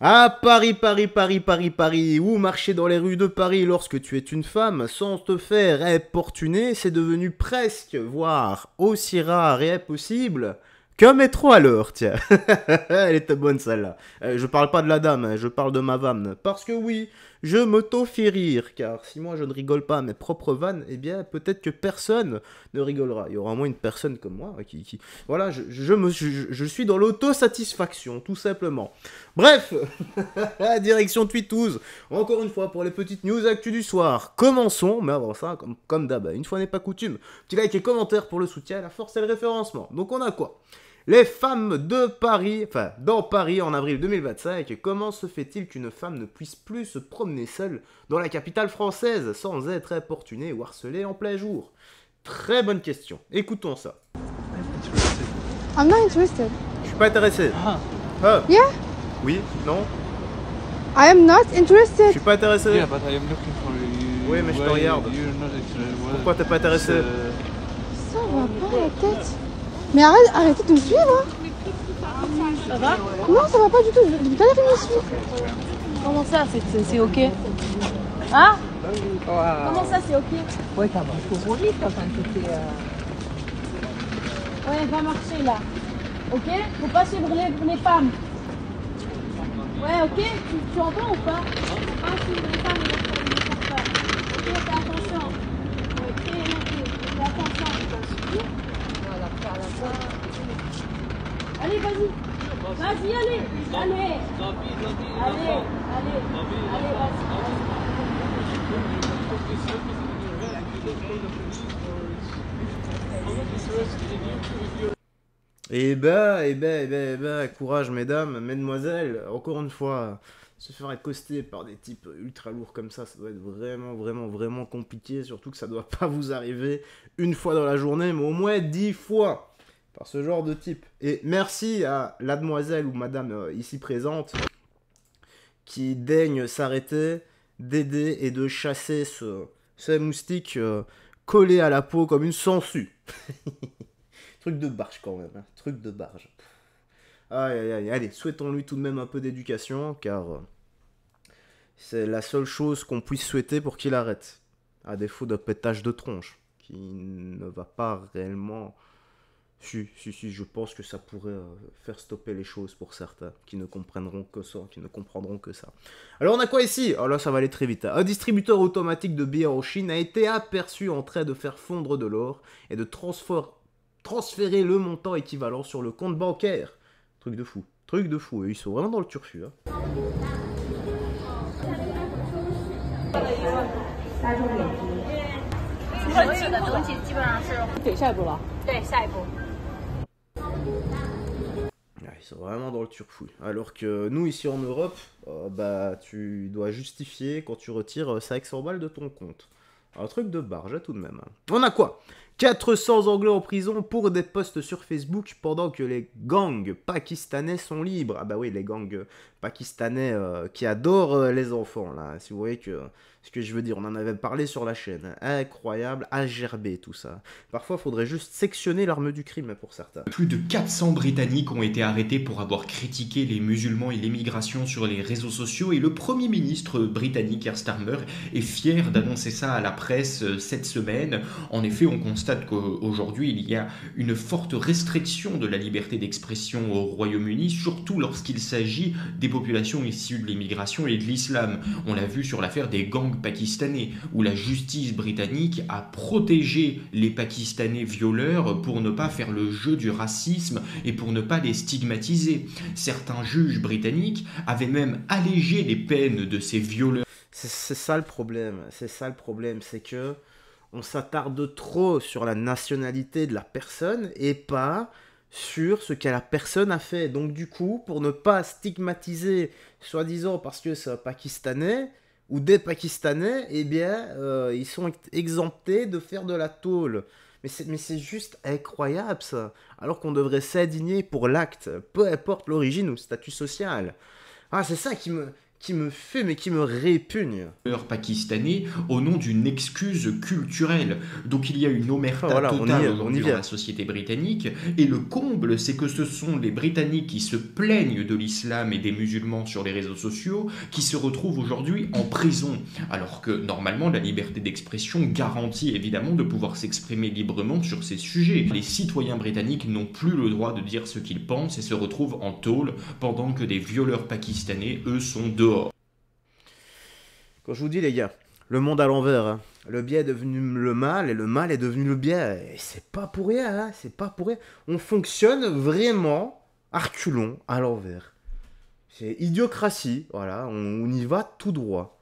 Ah, Paris, Paris, Paris, Paris, Paris, où marcher dans les rues de Paris lorsque tu es une femme sans te faire importuner, c'est devenu presque, voire aussi rare et impossible qu'un métro à l'heure, tiens. Elle était bonne celle-là. Je parle pas de la dame, je parle de ma vanne. Parce que oui, je m'auto-fais rire, car si moi je ne rigole pas à mes propres vannes, eh bien peut-être que personne ne rigolera. Il y aura au moins une personne comme moi qui... Voilà, je suis dans l'autosatisfaction, tout simplement. Bref, direction Tweetous. Encore une fois pour les petites news actu du soir. Commençons, mais avant ça, comme d'hab, une fois n'est pas coutume, petit like et commentaire pour le soutien, la force et le référencement. Donc on a quoi? Les femmes de Paris, enfin dans Paris en avril 2025, comment se fait-il qu'une femme ne puisse plus se promener seule dans la capitale française sans être importunée ou harcelée en plein jour? Très bonne question, écoutons ça. I'm not interested. Je suis pas intéressé. Ah, Yeah, oui, non, I am not je interested. suis pas intéressé. Yeah, but I am looking for you. Oui, mais je te Why regarde. you're not interested? Pourquoi t'es pas intéressé? Ça va pas la tête. Mais arrête, arrêtez de me suivre. Ça va? Non, ça va pas du tout. Depuis tout à l'heure, il me suit. Comment ça, c'est ok? Hein? Comment ça, c'est ok? Ouais, t'as beaucoup roulé quand t'étais. Ouais, va marcher là. Ok? Faut pas suivre les femmes. Ouais, ok? Tu entends ou pas? Faut pas suivre les femmes et les femmes. Ok, fais attention. Ok, fais attention. Voilà, à la fin. Allez, vas-y. Vas-y, allez. Allez. Allez, allez, vas-y. Courage mesdames, mesdemoiselles, encore une fois, se faire accoster par des types ultra lourds comme ça doit être vraiment, vraiment, vraiment compliqué, surtout que ça doit pas vous arriver une fois dans la journée, mais au moins 10 fois par ce genre de type. Et merci à la demoiselle ou madame ici présente qui daigne s'arrêter, d'aider et de chasser ce moustique collé à la peau comme une sangsue. Truc de barge quand même, hein. Truc de barge. Aïe aïe aïe, allez, souhaitons-lui tout de même un peu d'éducation, car c'est la seule chose qu'on puisse souhaiter pour qu'il arrête. À défaut d'un pétage de tronche, qui ne va pas réellement... Si, je pense que ça pourrait faire stopper les choses pour certains, qui ne comprendront que ça, qui ne comprendront que ça. Alors on a quoi ici? Oh là, ça va aller très vite. Un distributeur automatique de billets en Chine a été aperçu en train de faire fondre de l'or et de transférer le montant équivalent sur le compte bancaire. Truc de fou. Truc de fou. Et ils sont vraiment dans le turfu. Hein. 我吃的东西基本上是给下一步了。对下一步。Ah, ils sont vraiment dans le turfu. Alors que nous, ici en Europe, bah, tu dois justifier quand tu retires 500 balles de ton compte. Un truc de barge, hein, tout de même. Hein. On a quoi? 400 Anglais en prison pour des posts sur Facebook pendant que les gangs pakistanais sont libres. Ah bah oui, les gangs pakistanais qui adorent les enfants, là. Si vous voyez ce que je veux dire, on en avait parlé sur la chaîne. Incroyable, à gerber tout ça. Parfois, il faudrait juste sectionner l'arme du crime pour certains. Plus de 400 Britanniques ont été arrêtés pour avoir critiqué les musulmans et l'immigration sur les réseaux sociaux et le Premier ministre britannique Keir Starmer est fier d'annoncer ça à la presse cette semaine. En effet, on constate qu'aujourd'hui, il y a une forte restriction de la liberté d'expression au Royaume-Uni, surtout lorsqu'il s'agit des populations issues de l'immigration et de l'islam. On l'a vu sur l'affaire des gangs pakistanais, où la justice britannique a protégé les Pakistanais violeurs pour ne pas faire le jeu du racisme et pour ne pas les stigmatiser. Certains juges britanniques avaient même allégé les peines de ces violeurs. C'est ça le problème, c'est que on s'attarde trop sur la nationalité de la personne et pas sur ce que la personne a fait. Donc du coup, pour ne pas stigmatiser, soi-disant parce que c'est un Pakistanais ou des Pakistanais, eh bien, ils sont exemptés de faire de la tôle. Mais c'est juste incroyable ça. Alors qu'on devrait s'indigner pour l'acte, peu importe l'origine ou le statut social. Ah, c'est ça qui me fait, mais qui me répugne. Pakistanais au nom d'une excuse culturelle. Donc il y a une omerta Voilà, on y totale est, aujourd'hui dans la société britannique. Et le comble, c'est que ce sont les Britanniques qui se plaignent de l'islam et des musulmans sur les réseaux sociaux qui se retrouvent aujourd'hui en prison. Alors que normalement, la liberté d'expression garantit évidemment de pouvoir s'exprimer librement sur ces sujets. Les citoyens britanniques n'ont plus le droit de dire ce qu'ils pensent et se retrouvent en tôle pendant que des violeurs pakistanais, eux, sont dehors. Quand je vous dis, les gars, le monde à l'envers, hein. Le bien est devenu le mal et le mal est devenu le bien. Et c'est pas pour rien, hein. C'est pas pour rien. On fonctionne vraiment à reculons, à l'envers. C'est idiocratie, voilà, on y va tout droit.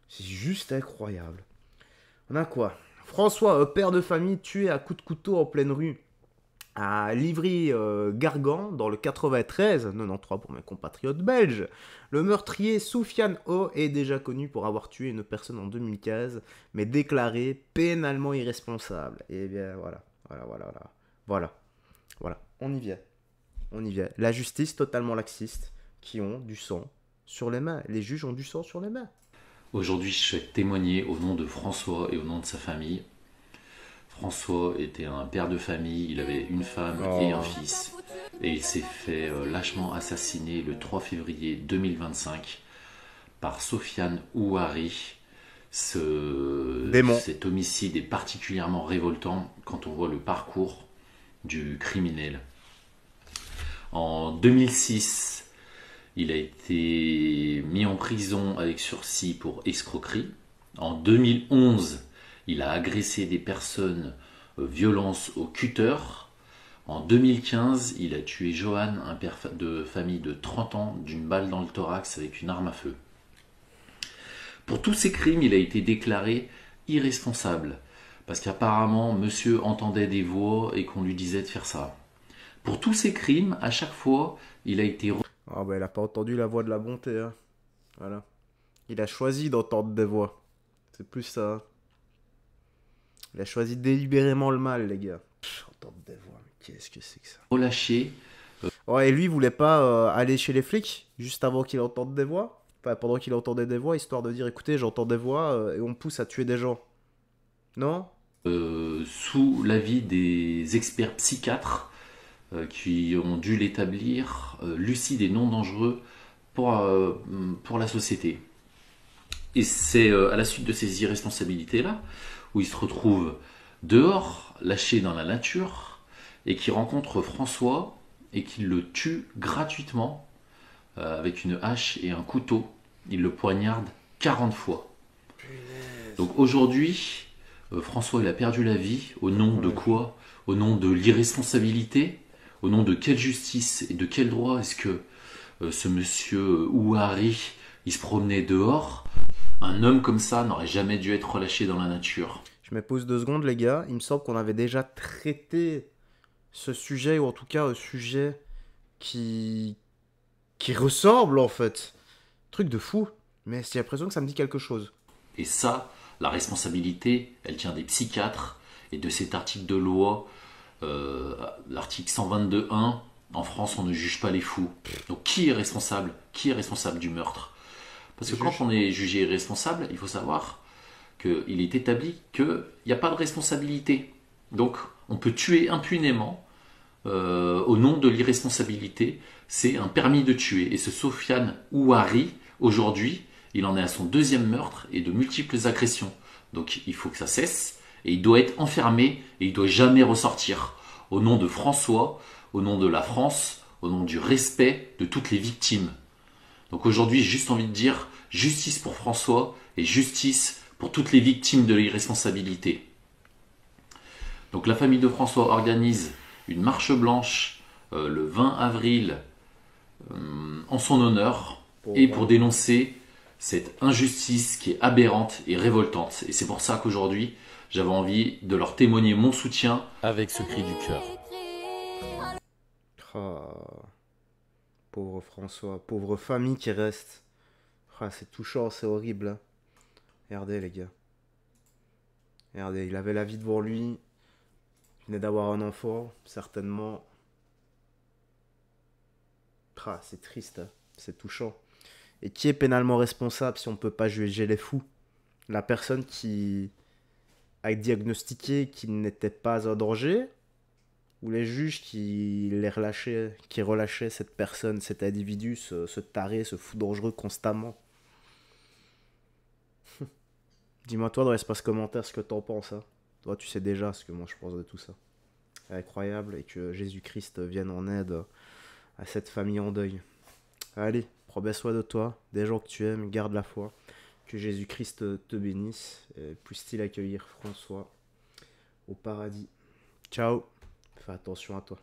C'est juste incroyable. On a quoi? François, père de famille, tué à coups de couteau en pleine rue. À Livry-Gargan, dans le 93, 93 pour mes compatriotes belges. Le meurtrier Soufiane O est déjà connu pour avoir tué une personne en 2015, mais déclaré pénalement irresponsable. Et bien voilà, on y vient. On y vient. La justice totalement laxiste, qui ont du sang sur les mains. Les juges ont du sang sur les mains. Aujourd'hui, je souhaite témoigner au nom de François et au nom de sa famille. François était un père de famille, il avait une femme et un fils. Et il s'est fait lâchement assassiner le 3 février 2025 par Sofiane Ouari. Cet homicide est particulièrement révoltant quand on voit le parcours du criminel. En 2006, il a été mis en prison avec sursis pour escroquerie. En 2011, il a agressé des personnes, violence au cutter. En 2015, il a tué Johan, un père de famille de 30 ans, d'une balle dans le thorax avec une arme à feu. Pour tous ces crimes, il a été déclaré irresponsable, parce qu'apparemment, monsieur entendait des voix et qu'on lui disait de faire ça. Pour tous ces crimes, à chaque fois, il a été... Ah bah il a pas entendu la voix de la bonté, hein. Voilà. Il a choisi d'entendre des voix. C'est plus ça. Il a choisi délibérément le mal, les gars. Entendre des voix, mais qu'est-ce que c'est que ça? relâché. Ouais, et lui, il voulait pas aller chez les flics, juste avant qu'il entende des voix. Enfin, pendant qu'il entendait des voix, histoire de dire, écoutez, j'entends des voix, et on me pousse à tuer des gens. Non? Sous l'avis des experts psychiatres qui ont dû l'établir lucide et non dangereux pour la société. Et c'est à la suite de ces irresponsabilités-là où il se retrouve dehors, lâché dans la nature, et qui rencontre François et qui le tue gratuitement avec une hache et un couteau. Il le poignarde 40 fois. Donc aujourd'hui, François il a perdu la vie au nom de quoi? Au nom de l'irresponsabilité? Au nom de quelle justice et de quel droit est-ce que ce monsieur Ouari il se promenait dehors? Un homme comme ça n'aurait jamais dû être relâché dans la nature. Je me pose 2 secondes, les gars. Il me semble qu'on avait déjà traité ce sujet, ou en tout cas un sujet qui ressemble en fait. Truc de fou. Mais j'ai l'impression que ça me dit quelque chose. Et ça, la responsabilité, elle tient des psychiatres et de cet article de loi, l'article 122.1. En France, on ne juge pas les fous. Donc qui est responsable? Qui est responsable du meurtre? Parce que quand on est jugé responsable, il faut savoir qu'il est établi qu'il n'y a pas de responsabilité. Donc on peut tuer impunément au nom de l'irresponsabilité. C'est un permis de tuer. Et ce Sofiane Ouari, aujourd'hui, il en est à son 2e meurtre et de multiples agressions. Donc il faut que ça cesse. Et il doit être enfermé et il ne doit jamais ressortir. Au nom de François, au nom de la France, au nom du respect de toutes les victimes. Donc aujourd'hui, j'ai juste envie de dire justice pour François et justice pour toutes les victimes de l'irresponsabilité. Donc la famille de François organise une marche blanche le 20 avril en son honneur et pour dénoncer cette injustice qui est aberrante et révoltante. Et c'est pour ça qu'aujourd'hui, j'avais envie de leur témoigner mon soutien avec ce cri du cœur. Oh. Pauvre François, pauvre famille qui reste. Ah, c'est touchant, c'est horrible. Hein. Regardez les gars. Regardez, il avait la vie devant lui. Il venait d'avoir un enfant, certainement. Ah, c'est triste, hein. C'est touchant. Et qui est pénalement responsable si on ne peut pas juger les fous? La personne qui a diagnostiqué qu'il n'était pas en danger, ou les juges qui relâchaient cette personne, cet individu, ce taré, ce fou dangereux constamment? Dis-moi toi dans l'espace commentaire ce que t'en penses. Hein. Toi tu sais déjà ce que moi je pense de tout ça. Incroyable, et que Jésus-Christ vienne en aide à cette famille en deuil. Allez, prends bien soin de toi, des gens que tu aimes, garde la foi. Que Jésus-Christ te bénisse, et puisse-t-il accueillir François au paradis. Ciao, fais attention à toi.